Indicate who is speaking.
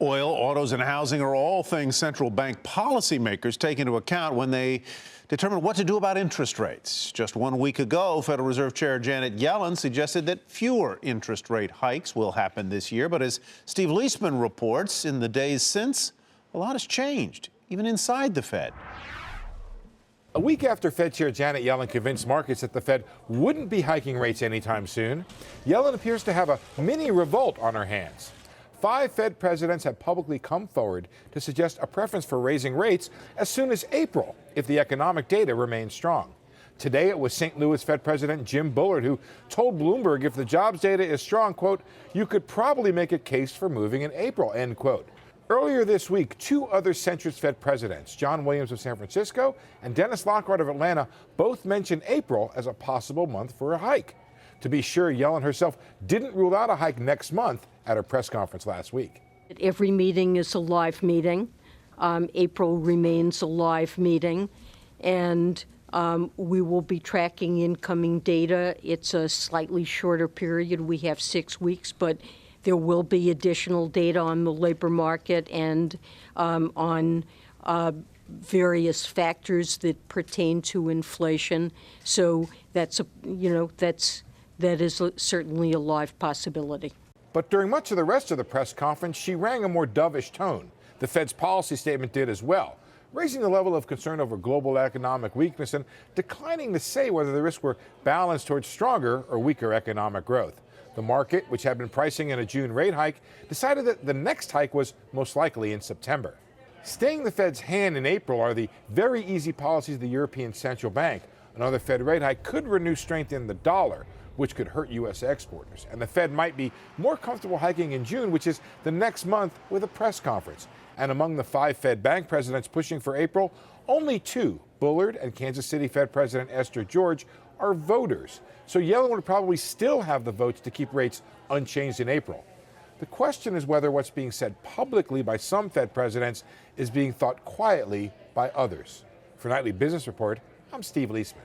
Speaker 1: Oil, autos, and housing are all things central bank policymakers take into account when they determine what to do about interest rates. Just 1 week ago, Federal Reserve Chair Janet Yellen suggested that fewer interest rate hikes will happen this year. But as Steve Liesman reports, in the days since, a lot has changed, even inside the Fed.
Speaker 2: A week after Fed Chair Janet Yellen convinced markets that the Fed wouldn't be hiking rates anytime soon, Yellen appears to have a mini-revolt on her hands. 5 Fed presidents have publicly come forward to suggest a preference for raising rates as soon as April if the economic data remains strong. Today, it was St. Louis Fed President Jim Bullard who told Bloomberg if the jobs data is strong, quote, you could probably make a case for moving in April, end quote. Earlier this week, 2 other centrist Fed presidents, John Williams of San Francisco and Dennis Lockhart of Atlanta, both mentioned April as a possible month for a hike. To be sure, Yellen herself didn't rule out a hike next month at her press conference last week.
Speaker 3: Every meeting is a live meeting. April remains a live meeting, and we will be tracking incoming data. It's a slightly shorter period. We have 6 weeks, but there will be additional data on the labor market and on various factors that pertain to inflation. So that is certainly a live possibility.
Speaker 2: But during much of the rest of the press conference, she rang a more dovish tone. The Fed's policy statement did as well, raising the level of concern over global economic weakness and declining to say whether the risks were balanced towards stronger or weaker economic growth. The market, which had been pricing in a June rate hike, decided that the next hike was most likely in September. Staying the Fed's hand in April are the very easy policies of the European Central Bank. Another Fed rate hike could renew strength in the dollar, which could hurt U.S. exporters. And the Fed might be more comfortable hiking in June, which is the next month, with a press conference. And among the 5 Fed bank presidents pushing for April, only 2, Bullard and Kansas City Fed President Esther George, are voters. So Yellen would probably still have the votes to keep rates unchanged in April. The question is whether what's being said publicly by some Fed presidents is being thought quietly by others. For Nightly Business Report, I'm Steve Liesman.